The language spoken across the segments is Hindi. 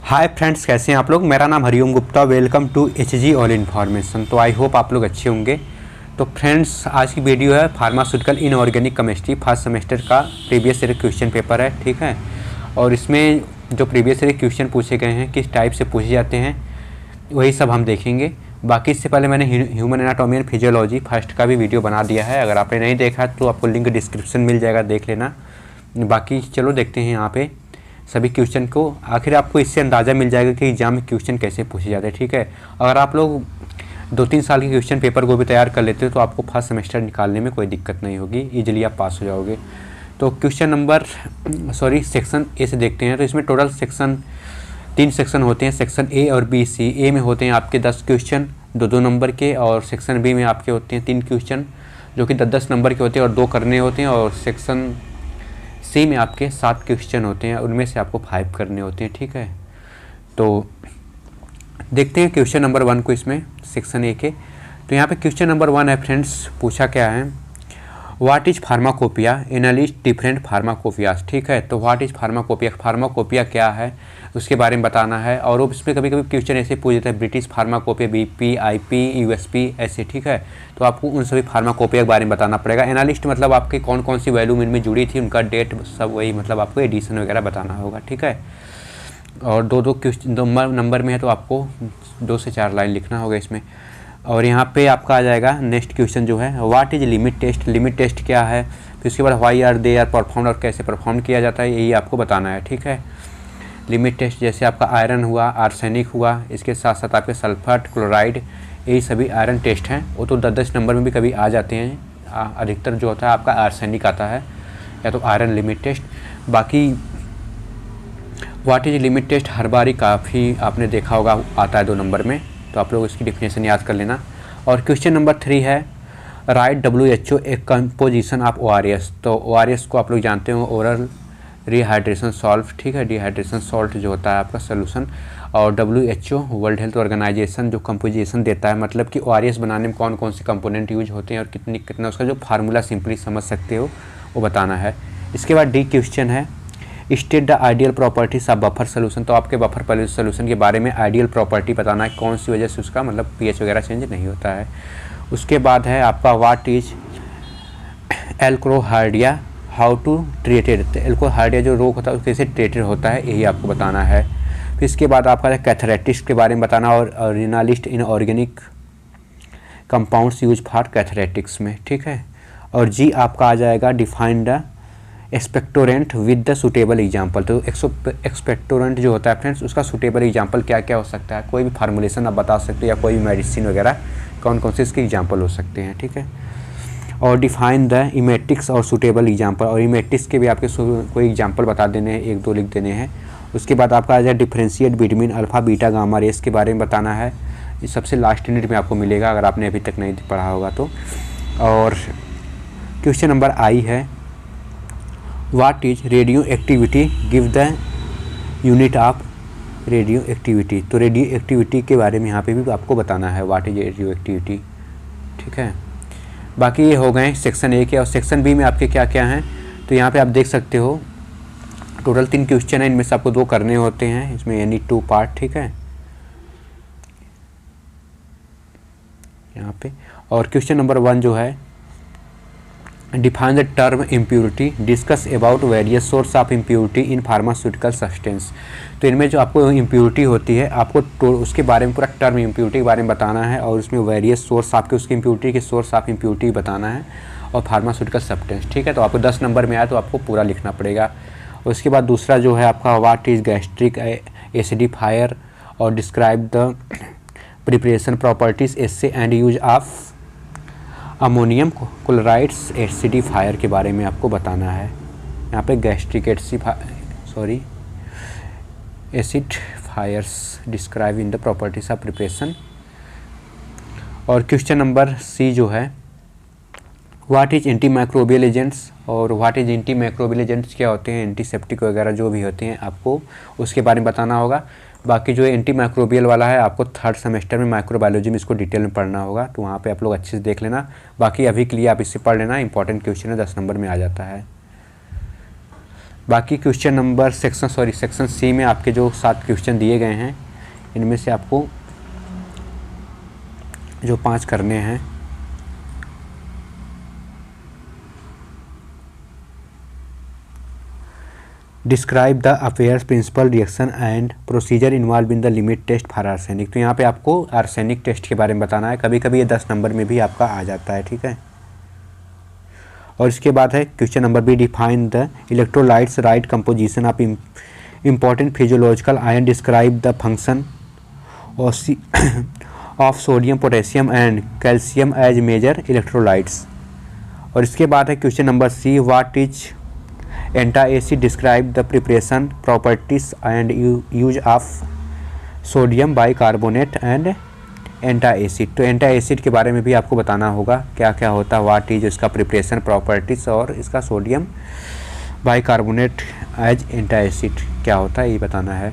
हाय फ्रेंड्स, कैसे हैं आप लोग। मेरा नाम Hariom Gupta. Welcome to HG all information. तो आई होप आप लोग अच्छे होंगे। तो फ्रेंड्स, आज की वीडियो है pharmaceutical inorganic chemistry first semester का प्रीवियस ईयर क्वेश्चन पेपर है, ठीक है। और इसमें जो प्रीवियस ईयर क्वेश्चन पूछे गए हैं, किस टाइप से पूछे जाते हैं, वही सब हम देखेंगे। बाकी इससे पहले मैंने human anatomy and physiology first का भी वीडियो बना दिया है। अगर आपने नहीं देखा तो आपको लिंक डिस्क्रिप्शन मिल जाएगा, देख लेना। बाकी चलो देखते हैं यहाँ पे सभी क्वेश्चन को। आखिर आपको इससे अंदाज़ा मिल जाएगा कि एग्जाम में क्वेश्चन कैसे पूछे जाते हैं, ठीक है। अगर आप लोग 2-3 साल के क्वेश्चन पेपर को भी तैयार कर लेते हो तो आपको फर्स्ट सेमेस्टर निकालने में कोई दिक्कत नहीं होगी, ईजिली आप पास हो जाओगे। तो क्वेश्चन नंबर सेक्शन ए से देखते हैं। तो इसमें टोटल 3 सेक्शन होते हैं, सेक्शन ए और बी सी। ए में होते हैं आपके 10 क्वेश्चन 2-2 नंबर के, और सेक्शन बी में आपके होते हैं 3 क्वेश्चन जो कि 10-10 नंबर के होते हैं और 2 करने होते हैं, और सेक्शन सी में आपके 7 क्वेश्चन होते हैं, उनमें से आपको 5 करने होते हैं, ठीक है। तो देखते हैं क्वेश्चन नंबर 1 को इसमें सेक्शन ए के। तो यहाँ पे क्वेश्चन नंबर 1 है फ्रेंड्स, पूछा क्या है, what is pharmacopoeia, analyst different pharmacopoeias, ठीक है। तो व्हाट इज़ फार्माकोपिया, फार्माकोपिया क्या है उसके बारे में बताना है। और वो इसमें कभी कभी क्वेश्चन ऐसे पूछ देता है, British pharmacopoeia, BP, IP, USP ऐसे, ठीक है। तो आपको उन सभी फार्माकोपिया के बारे में बताना पड़ेगा। एनालिस्ट मतलब आपकी कौन कौन सी वैल्यू इनमें जुड़ी थी, उनका डेट सब, वही मतलब आपको एडिशन वगैरह बताना होगा, ठीक है। और 2-2 क्वेश्चन 2 नंबर में है तो आपको 2 से 4 लाइन लिखना होगा इसमें। और यहाँ पे आपका आ जाएगा नेक्स्ट क्वेश्चन जो है, what is limit test, limit test क्या है। फिर उसके बाद व्हाई आर दे आर परफॉर्म्ड, और कैसे परफॉर्म किया जाता है, यही आपको बताना है, ठीक है। लिमिट टेस्ट जैसे आपका आयरन हुआ, आर्सेनिक हुआ, इसके साथ साथ आपके सल्फर, क्लोराइड, यही सभी आयरन टेस्ट हैं। वो तो 10-10 नंबर में भी कभी आ जाते हैं। अधिकतर जो होता है आपका आर्सेनिक आता है या तो आयरन लिमिट टेस्ट। बाकी व्हाट इज़ लिमिट टेस्ट हर बार ही काफ़ी आपने देखा होगा, आता है 2 नंबर में, तो आप लोग इसकी डिफिनेशन याद कर लेना। और क्वेश्चन नंबर 3 है, right WHO A composition of ORS। तो ORS को आप लोग जानते हो, ओरल रिहाइड्रेशन सॉल्ट, ठीक है। डिहाइड्रेशन सॉल्ट जो होता है आपका सोल्यूशन। और WHO वर्ल्ड हेल्थ ऑर्गेनाइजेशन जो कंपोजिशन देता है, मतलब कि ORS बनाने में कौन कौन से कंपोनेंट यूज होते हैं और कितना उसका जो फार्मूला सिंपली समझ सकते हो वो बताना है। इसके बाद डी क्वेश्चन है, state the ideal properties of buffer solution. तो आपके बफर सोल्यूशन के बारे में आइडियल प्रॉपर्टी बताना है, कौन सी वजह से उसका मतलब pH वगैरह चेंज नहीं होता है। उसके बाद है आपका व्हाट इज एल्कोहार्डिया, हाउ टू ट्रीटेड। एल्कोहार्डिया जो रोग होता है कैसे ट्रीटेड होता है, यही आपको बताना है। फिर इसके बाद आपका कैथरेटिक्स के बारे में बताना, और enlist inorganic compounds use for cathartics में, ठीक है। और जी आपका आ जाएगा, define the expectorant with the suitable example. तो एक्सपेक्टोरेंट जो होता है फ्रेंड्स, उसका सुटेबल एग्जाम्पल क्या क्या हो सकता है, कोई भी फार्मूलेशन आप बता सकते हो, या कोई भी मेडिसिन वगैरह कौन कौन से इसके एग्जाम्पल हो सकते हैं, ठीक है। और डिफाइन द इमेटिक्स और सुटेबल एग्जाम्पल, और इमेटिक्स के भी आपके कोई एग्जाम्पल बता देने हैं, 1-2 लिख देने हैं। उसके बाद आपका आ जाए differentiate between alpha beta gamma rays के बारे में बताना है। ये सबसे लास्ट यूनिट में आपको मिलेगा अगर आपने अभी तक नहीं पढ़ा होगा तो। और क्वेश्चन नंबर आई है, what is radio activity, give the unit of radio activity. तो रेडियो एक्टिविटी के बारे में यहाँ पे भी आपको बताना है, व्हाट इज रेडियो एक्टिविटी, ठीक है। बाकी ये हो गए सेक्शन ए के। और सेक्शन बी में आपके क्या क्या हैं, तो यहाँ पे आप देख सकते हो टोटल 3 क्वेश्चन हैं, इनमें से आपको 2 करने होते हैं इसमें, यानी 2 पार्ट, ठीक है यहाँ पे। और क्वेश्चन नंबर 1 जो है, define the term impurity, discuss about various source of impurity in pharmaceutical substance. तो इनमें जो आपको इम्प्योरिटी होती है, आपको उसके बारे में पूरा टर्म इम्प्योरिटी के बारे में बताना है, और उसमें वेरियस सोर्स आपके उसकी इम्प्योरिटी के सोर्स ऑफ इम्प्योरिटी बताना है, और फार्मास्यूटिकल सब्सटेंस, ठीक है। तो आपको 10 नंबर में आया तो आपको पूरा लिखना पड़ेगा। उसके बाद दूसरा जो है आपका, व्हाट इज़ गैस्ट्रिक एसिडिफायर, और describe the preparation properties assay and use of ammonium chlorides acidifier के बारे में आपको बताना है। यहाँ पे gastric acidifiers describe in the properties of preparation. और क्वेश्चन नंबर सी जो है, what is antimicrobial agents, और what is antimicrobial agents क्या होते हैं, एंटीसेप्टिक वगैरह जो भी होते हैं आपको उसके बारे में बताना होगा। बाकी जो एंटी माइक्रोबियल वाला है आपको 3rd सेमेस्टर में माइक्रोबायोलॉजी में इसको डिटेल में पढ़ना होगा, तो वहाँ पे आप लोग अच्छे से देख लेना। बाकी अभी के लिए आप इससे पढ़ लेना, इंपॉर्टेंट क्वेश्चन है, 10 नंबर में आ जाता है। बाकी क्वेश्चन नंबर सेक्शन सी में आपके जो 7 क्वेश्चन दिए गए हैं, इनमें से आपको जो 5 करने हैं, describe the affairs principle reaction and procedure involve in the limit test for arsenic. तो यहाँ पे आपको आर्सेनिक टेस्ट के बारे में बताना है। कभी कभी ये 10 नंबर में भी आपका आ जाता है, ठीक है। और इसके बाद है question number B, define the electrolytes write composition of important physiological ion, describe the function of sodium, potassium and calcium as major electrolytes. और इसके बाद है question number C, what is antacid, describe the preparation, properties and use of sodium bicarbonate and antacid. तो एंटाएसिड के बारे में भी आपको बताना होगा क्या क्या होता है, व्हाट इज इसका प्रिपरेशन, प्रॉपर्टीज और इसका सोडियम बाइकार्बोनेट एज एंटाएसिड क्या होता है, ये बताना है।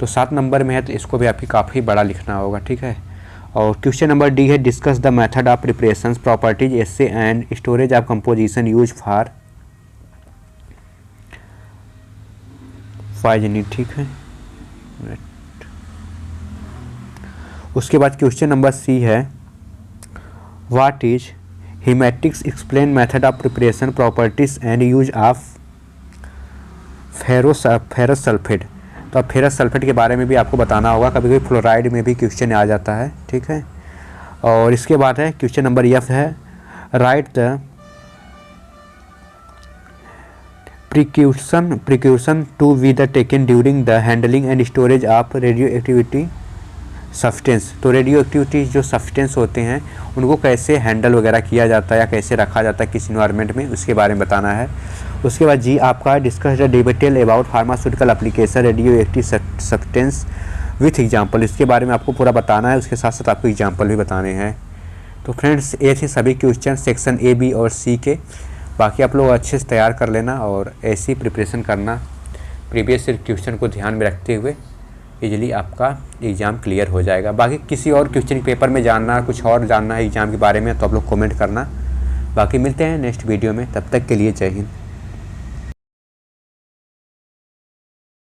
तो 7 नंबर में है, तो इसको भी आपकी काफ़ी बड़ा लिखना होगा, ठीक है। और क्वेश्चन नंबर डी है, discuss the method of preparation, properties, assay and storage of composition use for फाइजनी, ठीक है। उसके बाद क्वेश्चन नंबर सी है, what is haematinics, explain method of preparation, properties and use of ferrous sulphate. तो अब फेरस सल्फेट के बारे में भी आपको बताना होगा, कभी कभी फ्लोराइड में भी क्वेश्चन आ जाता है, ठीक है। और इसके बाद है क्वेश्चन नंबर एफ है, write the precaution to be the taken during the handling and storage of radio activity substance. तो रेडियो एक्टिविटी जो सब्सटेंस होते हैं उनको कैसे हैंडल वगैरह किया जाता है या कैसे रखा जाता है किस इन्वायरमेंट में, उसके बारे में बताना है। उसके बाद जी आपका discuss the detail about pharmaceutical application radio active substance with example. इसके बारे में आपको पूरा बताना है, उसके साथ साथ आपको एग्जाम्पल भी बताने हैं। तो फ्रेंड्स ये थे सभी क्वेश्चन सेक्शन ए, बी और सी के। बाकी आप लोग अच्छे से तैयार कर लेना और ऐसी प्रिपरेशन करना, प्रीवियस ईयर क्वेश्चन को ध्यान में रखते हुए इजीली आपका एग्ज़ाम क्लियर हो जाएगा। बाकी किसी और क्वेश्चन पेपर में जानना, कुछ और जानना है एग्ज़ाम के बारे में, तो आप लोग कमेंट करना। बाकी मिलते हैं नेक्स्ट वीडियो में, तब तक के लिए जय हिंद।